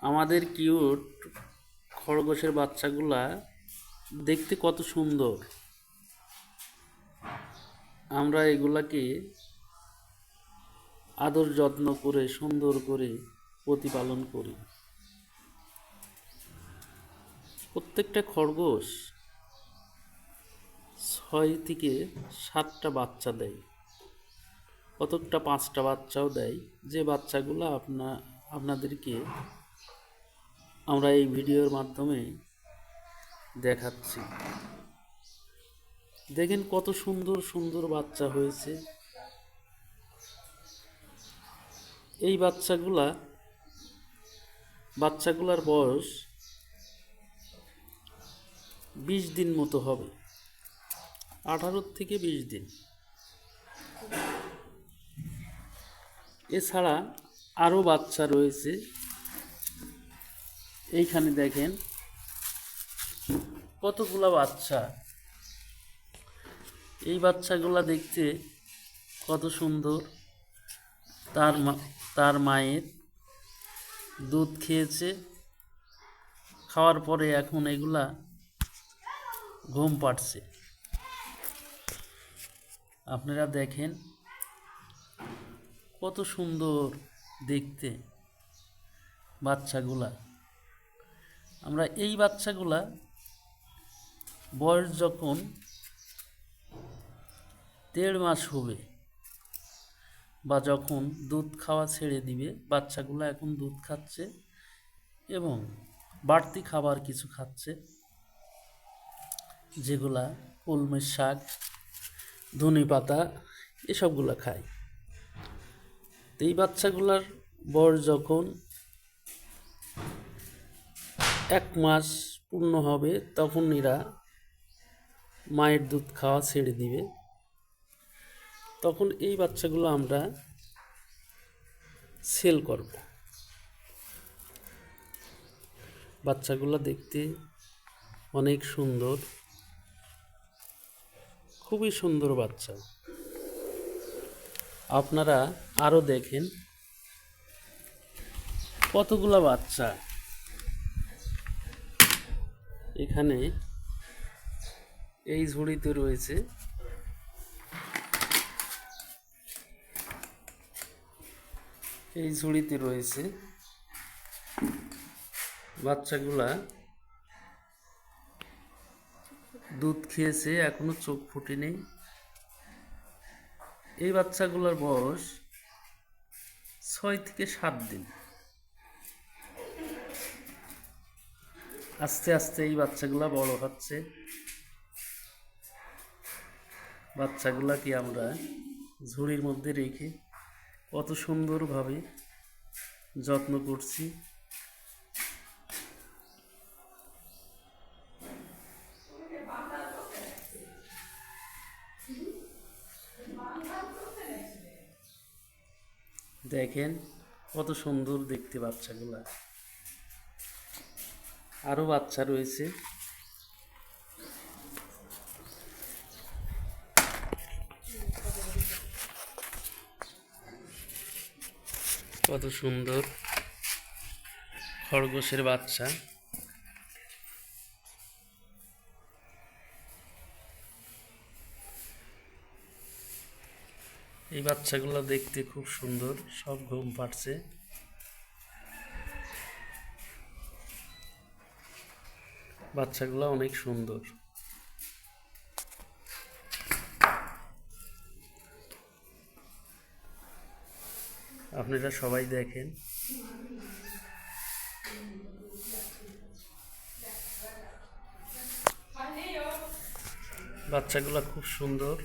আমাদের কিউট খরগোশের বাচ্চাগুলা দেখতে কত সুন্দর। আমরা এগুলাকে আদর যত্ন করে সুন্দর করে প্রতিপালন করি। প্রত্যেকটা খরগোশ 6 থেকে 7টা বাচ্চা দেয়, কতকটা 5টা বাচ্চাও দেয়। যে বাচ্চাগুলো আপনাদেরকে আমরা এই ভিডিওর মাধ্যমে দেখাচ্ছি। দেখেন কত সুন্দর সুন্দর বাচ্চা হয়েছে। এই বাচ্চাগুলার বয়স 20 দিন মতো হবে, 18 থেকে 20 দিন। এছাড়া আরও বাচ্চা রয়েছে। এইখানে দেখেন কতগুলা বাচ্চা। এই বাচ্চাগুলা দেখতে কত সুন্দর। তার মায়ের দুধ খেয়েছে, খাওয়ার পরে এখন এগুলা ঘুম পাড়ছে। আপনারা দেখেন কত সুন্দর দেখতে বাচ্চাগুলা। আমরা এই বাচ্চাগুলা বয়স যখন 1.5 মাস হবে বা যখন দুধ খাওয়া ছেড়ে দিবে, বাচ্চাগুলো এখন দুধ খাচ্ছে এবং বাড়তি খাবার কিছু খাচ্ছে, যেগুলা কলমের শাক, ধনে পাতা এসবগুলো খায়। এই বাচ্চাগুলার বয়স যখন 1 মাস পূর্ণ হবে তখন এরা মায়ের দুধ খাওয়া ছেড়ে দিবে। তখন এই বাচ্চাগুলো আমরা সেল করব। বাচ্চাগুলো দেখতে অনেক সুন্দর, খুবই সুন্দর বাচ্চা। আপনারা আরও দেখেন কতগুলা বাচ্চা এখানে এই ঝুড়িতে রয়েছে। এই ঝুড়িতে রয়েছে বাচ্চাগুলা দুধ খেয়েছে, এখনো চোখ ফুটেনি। এই বাচ্চাগুলোর বয়স 6 থেকে 7 দিন। আস্তে আস্তে এই বাচ্চাগুলা বড় হচ্ছে। বাচ্চাগুলাকে আমরা ঝুড়ির মধ্যে রেখে কত সুন্দরভাবে যত্ন করছি। দেখেন কত সুন্দর দেখতে বাচ্চাগুলা। আরও বাচ্চা রয়েছে। কত সুন্দর খরগোশের বাচ্চা। এই বাচ্চাগুলো দেখতে খুব সুন্দর, সব ঘুম পাড়ছে। বাচ্চাগুলো অনেক সুন্দর। আপনারা সবাই দেখেন। বাচ্চাগুলো খুব সুন্দর।